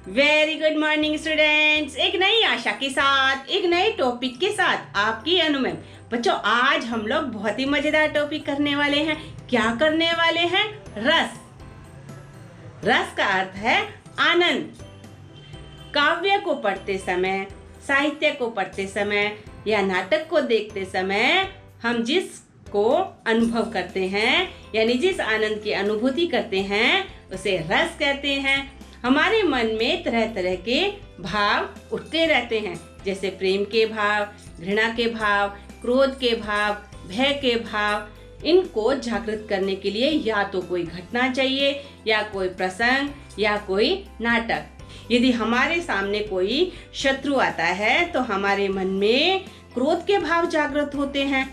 Very good morning students. एक नई आशा के साथ, एक नए टॉपिक के साथ आपकी अनु मैम। बच्चों, आज हम लोग बहुत ही मजेदार टॉपिक करने वाले हैं। क्या करने वाले हैं? रस। रस का अर्थ है आनंद। काव्य को पढ़ते समय, साहित्य को पढ़ते समय या नाटक को देखते समय हम जिसको अनुभव करते हैं, यानी जिस आनंद की अनुभूति करते हैं, उसे रस कहते हैं। हमारे मन में तरह तरह के भाव उठते रहते हैं, जैसे प्रेम के भाव, घृणा के भाव, क्रोध के भाव, भय के भाव। इनको जागृत करने के लिए या तो कोई घटना चाहिए, या कोई प्रसंग, या कोई नाटक। यदि हमारे सामने कोई शत्रु आता है तो हमारे मन में क्रोध के भाव जागृत होते हैं।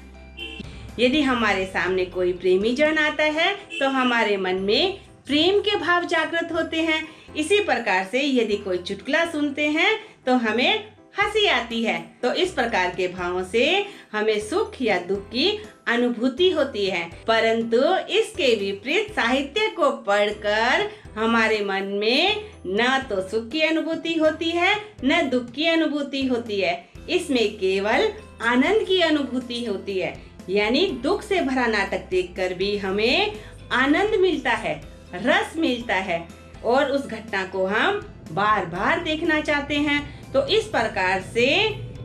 यदि हमारे सामने कोई प्रेमी जन आता है तो हमारे मन में प्रेम के भाव जागृत होते हैं। इसी प्रकार से यदि कोई चुटकुला सुनते हैं तो हमें हंसी आती है। तो इस प्रकार के भावों से हमें सुख या दुख की अनुभूति होती है। परंतु इसके विपरीत साहित्य को पढ़कर हमारे मन में न तो सुख की अनुभूति होती है, न दुख की अनुभूति होती है। इसमें केवल आनंद की अनुभूति होती है। यानी दुख से भरा नाटक देखकर भी हमें आनंद मिलता है, रस मिलता है, और उस घटना को हम बार बार देखना चाहते हैं। तो इस प्रकार से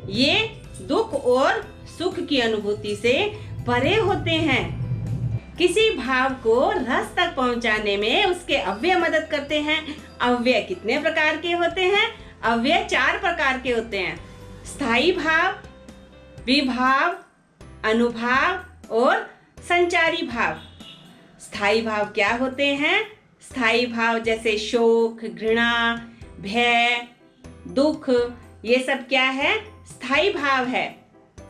ये दुख और सुख की अनुभूति से परे होते हैं। किसी भाव को रस तक पहुंचाने में उसके अव्यय मदद करते हैं। अव्यय कितने प्रकार के होते हैं? अव्यय 4 प्रकार के होते हैं: स्थायी भाव, विभाव, अनुभाव और संचारी भाव। स्थायी भाव क्या होते हैं? स्थायी भाव जैसे शोक, घृणा, भय, दुख, ये सब क्या है? स्थायी भाव है।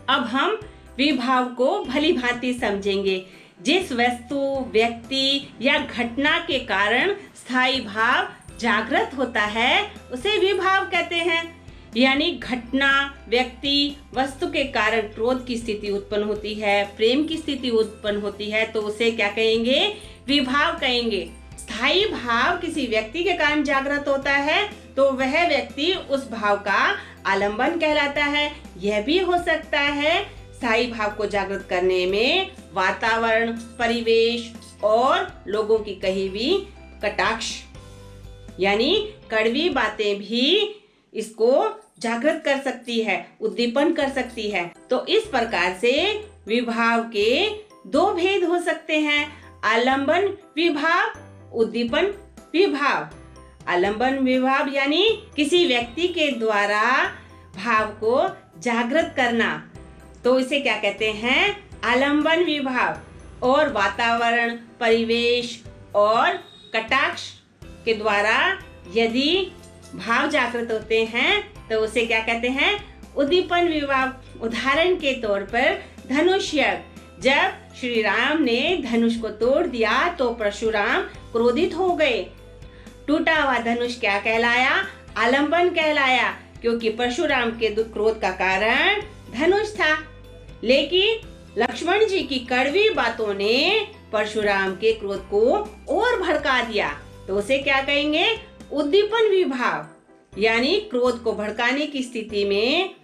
अब हम विभाव को भली भांति समझेंगे। जिस वस्तु, व्यक्ति या घटना के कारण स्थायी भाव जागृत होता है उसे विभाव कहते हैं। यानी घटना, व्यक्ति, वस्तु के कारण क्रोध की स्थिति उत्पन्न होती है, प्रेम की स्थिति उत्पन्न होती है, तो उसे क्या कहेंगे? विभाव कहेंगे। स्थायी भाव किसी व्यक्ति के कारण जागृत होता है तो वह व्यक्ति उस भाव का आलंबन कहलाता है। यह भी हो सकता है स्थायी भाव को जागृत करने में वातावरण, परिवेश और लोगों की कही हुई कटाक्ष यानी कड़वी बातें भी इसको जागृत कर सकती है, उद्दीपन कर सकती है। तो इस प्रकार से विभाव के 2 भेद हो सकते हैं: आलंबन विभाव, उद्दीपन विभाव। आलंबन विभाव यानी किसी व्यक्ति के द्वारा भाव को जागृत करना, तो इसे क्या कहते हैं? आलंबन विभाव। और वातावरण, परिवेश और कटाक्ष के द्वारा यदि भाव जागृत होते हैं तो उसे क्या कहते हैं? उद्दीपन विभाव। उदाहरण के तौर पर धनुष यज्ञ। जब श्री राम ने धनुष को तोड़ दिया तो परशुराम क्रोधित हो गए। टूटा हुआ धनुष क्या कहलाया? आलंबन कहलाया, क्योंकि परशुराम के दुख क्रोध का कारण धनुष था। लेकिन लक्ष्मण जी की कड़वी बातों ने परशुराम के क्रोध को और भड़का दिया, तो उसे क्या कहेंगे? उद्दीपन विभाव। यानी क्रोध को भड़काने की स्थिति में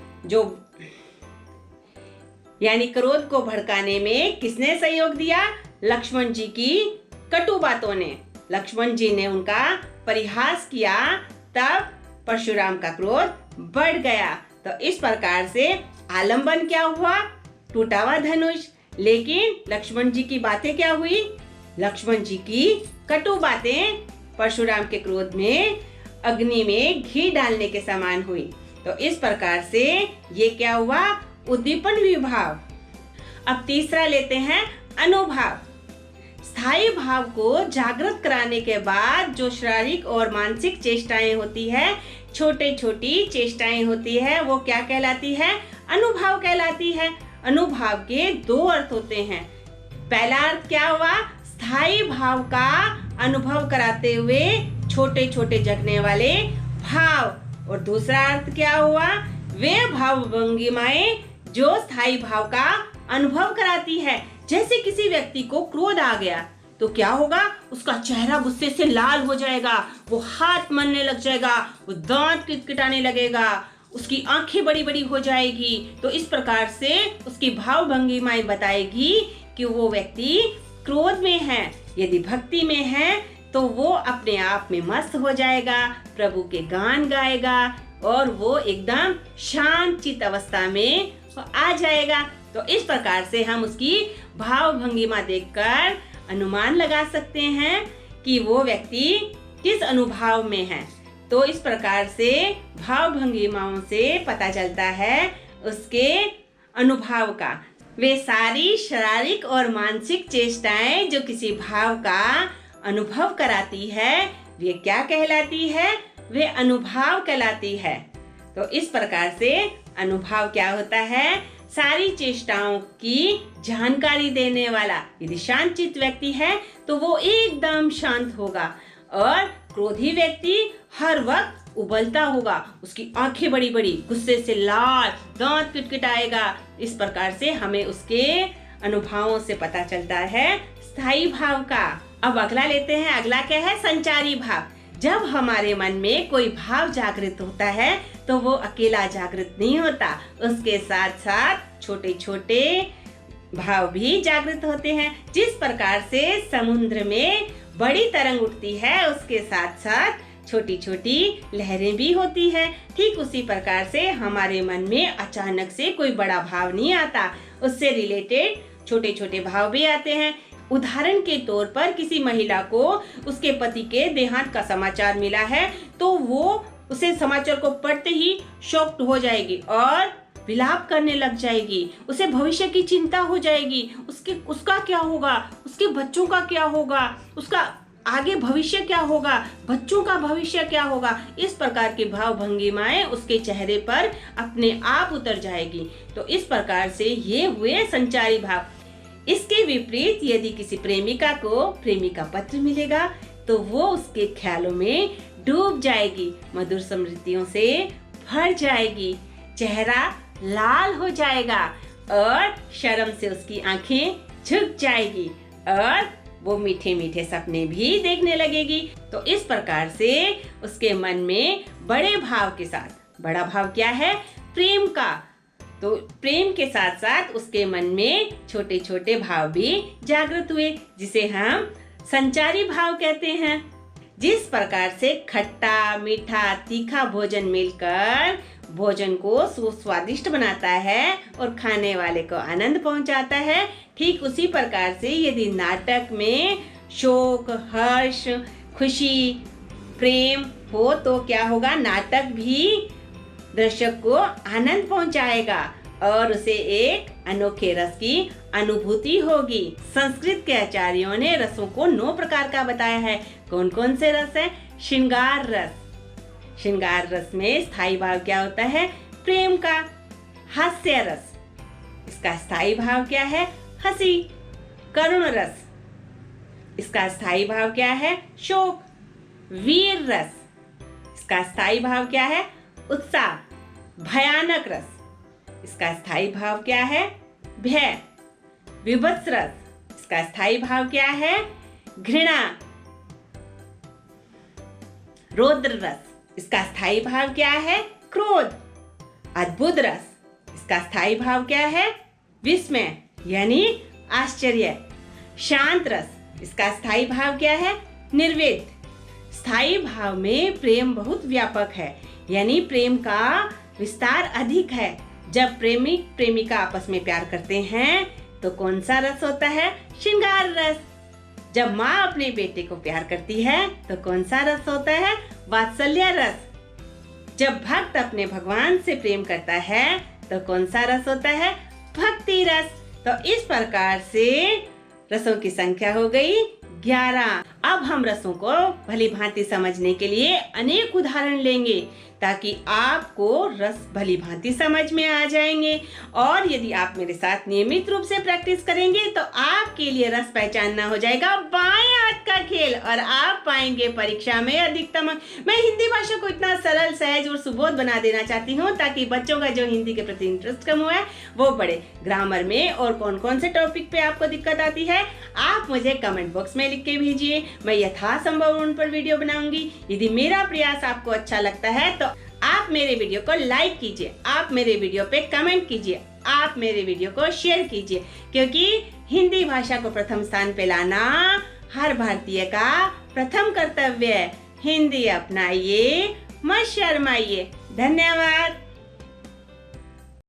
क्रोध को भड़काने में किसने सहयोग दिया? लक्ष्मण जी की कटु बातों ने। लक्ष्मण जी ने उनका परिहास किया, तब परशुराम का क्रोध बढ़ गया। तो इस प्रकार से आलंबन क्या हुआ? टूटा हुआ धनुष। लेकिन लक्ष्मण जी की बातें क्या हुई? लक्ष्मण जी की कटु बातें परशुराम के क्रोध में अग्नि में घी डालने के समान हुई। तो इस प्रकार से ये क्या हुआ? उद्दीपन विभाव। अब तीसरा लेते हैं अनुभाव। स्थायी भाव को जागृत कराने के बाद जो शारीरिक और मानसिक चेष्टाएं होती है, छोटे छोटी चेष्टाएं होती है, वो क्या कहलाती है? अनुभाव कहलाती है। अनुभाव के 2 अर्थ होते हैं। पहला अर्थ क्या हुआ? स्थायी भाव का अनुभव कराते हुए छोटे छोटे जगने वाले भाव। और दूसरा अर्थ क्या हुआ? वे भाव भंगिमाएं जो स्थायी भाव का अनुभव कराती है। जैसे किसी व्यक्ति को क्रोध आ गया, तो क्या होगा, उसका चेहरा गुस्से से लाल हो जाएगा, वो हाथ मलने लग जाएगा, वो दांत किटकिटाने लगेगा, उसकी आंखें बड़ी बड़ी हो जाएगी। तो इस प्रकार से उसकी भाव भंगिमाएं बताएगी कि वो व्यक्ति क्रोध में है। यदि भक्ति में है तो वो अपने आप में मस्त हो जाएगा, प्रभु के गान गाएगा और वो एकदम शांत चित्त अवस्था में आ जाएगा। तो इस प्रकार से हम उसकी भाव भंगिमा देखकर अनुमान लगा सकते हैं कि वो व्यक्ति किस अनुभाव में है। तो इस प्रकार से भाव भंगिमाओं से पता चलता है उसके अनुभाव का। वे सारी शारीरिक और मानसिक चेष्टाएं जो किसी भाव का अनुभव कराती है, वे क्या कहलाती है, वे अनुभाव कहलाती है। तो इस प्रकार से अनुभाव क्या होता है, सारी चेष्टाओं की जानकारी देने वाला। यदि शांत चित्त व्यक्ति है तो वो एकदम शांत होगा, और क्रोधी व्यक्ति हर वक्त उबलता होगा, उसकी आंखें बड़ी बड़ी, गुस्से से लाल, दांत किटकिटाएगा। इस प्रकार से हमें उसके अनुभवों से पता चलता है स्थायी भाव का। अब अगला लेते हैं। अगला क्या है, संचारी भाव। जब हमारे मन में कोई भाव जागृत होता है तो वो अकेला जागृत नहीं होता, उसके साथ साथ छोटे छोटे भाव भी जागृत होते हैं। जिस प्रकार से समुद्र में बड़ी तरंग उठती है, उसके साथ साथ छोटी छोटी लहरें भी होती है। ठीक उसी प्रकार से हमारे मन में अचानक से कोई बड़ा भाव नहीं आता, उससे रिलेटेड छोटे छोटे भाव भी आते हैं। उदाहरण के तौर पर किसी महिला को उसके पति के देहांत का समाचार मिला है तो वो उसे समाचार को पढ़ते ही शॉक्ड हो जाएगी और विलाप करने लग जाएगी। उसे भविष्य की चिंता हो जाएगी, उसका क्या होगा, उसके बच्चों का क्या होगा, उसका आगे भविष्य क्या होगा, बच्चों का भविष्य क्या होगा। इस प्रकार की भाव भंगिमाएं उसके चेहरे पर अपने आप उतर जाएगी। तो इस प्रकार से ये हुए संचारी भाव। इसके विपरीत यदि किसी प्रेमिका को प्रेमी का पत्र मिलेगा तो वो उसके ख्यालों में डूब जाएगी, मधुर स्मृतियों से भर जाएगी, चेहरा लाल हो जाएगा और शर्म से उसकी आंखें झुक जाएगी और वो मीठे मीठे सपने भी देखने लगेगी। तो इस प्रकार से उसके मन में बड़े भाव के साथ, बड़ा भाव क्या है, प्रेम का, तो प्रेम के साथ साथ उसके मन में छोटे छोटे भाव भी जागृत हुए, जिसे हम संचारी भाव कहते हैं। जिस प्रकार से खट्टा मीठा तीखा भोजन मिलकर भोजन को सुस्वादिष्ट बनाता है और खाने वाले को आनंद पहुंचाता है, ठीक उसी प्रकार से यदि नाटक में शोक, हर्ष, खुशी, प्रेम हो तो क्या होगा, नाटक भी दर्शक को आनंद पहुंचाएगा और उसे एक अनोखे रस की अनुभूति होगी। संस्कृत के आचार्यों ने रसों को 9 प्रकार का बताया है। कौन कौन से रस है? श्रृंगार रस। श्रृंगार रस में स्थायी भाव क्या होता है? प्रेम का। हास्य रस, इसका स्थायी भाव क्या है? हंसी। करुण रस, इसका स्थायी भाव क्या है? शोक। वीर रस, इसका स्थायी भाव क्या है? उत्साह। भयानक रस, इसका स्थायी भाव क्या है? भय। विभत्स रस, इसका स्थायी भाव क्या है? घृणा। रौद्र रस, इसका स्थायी भाव क्या है? क्रोध। अद्भुत रस, इसका स्थायी भाव क्या है? विस्मय यानी आश्चर्य। शांत रस, इसका स्थायी भाव क्या है? निर्वेद। स्थायी भाव में प्रेम बहुत व्यापक है, यानी प्रेम का विस्तार अधिक है। जब प्रेमी प्रेमिका आपस में प्यार करते हैं तो कौन सा रस होता है? श्रृंगार रस। जब माँ अपने बेटे को प्यार करती है तो कौन सा रस होता है? वात्सल्य रस। जब भक्त अपने भगवान से प्रेम करता है तो कौन सा रस होता है? भक्ति रस। तो इस प्रकार से रसों की संख्या हो गई 11। अब हम रसों को भली भांति समझने के लिए अनेक उदाहरण लेंगे ताकि आपको रस भली भांति समझ में आ जाएंगे। और यदि आप मेरे साथ नियमित रूप से प्रैक्टिस करेंगे तो आपके लिए रस पहचानना हो जाएगा बाएं हाथ का खेल और आप पाएंगे परीक्षा में अधिकतम। मैं हिंदी भाषा को इतना सरल, सहज और सुबोध बना देना चाहती हूँ ताकि बच्चों का जो हिंदी के प्रति इंटरेस्ट कम हुआ है वो बढ़े। ग्रामर में और कौन कौन से टॉपिक पे आपको दिक्कत आती है आप मुझे कमेंट बॉक्स में लिख के भेजिए। मैं यथासंभव उन पर वीडियो बनाऊंगी। यदि मेरा प्रयास आपको अच्छा लगता है तो आप मेरे वीडियो को लाइक कीजिए, आप मेरे वीडियो पे कमेंट कीजिए, आप मेरे वीडियो को शेयर कीजिए, क्योंकि हिंदी भाषा को प्रथम स्थान पे लाना हर भारतीय का प्रथम कर्तव्य है। हिंदी अपनाइए, मत शर्माइए। धन्यवाद।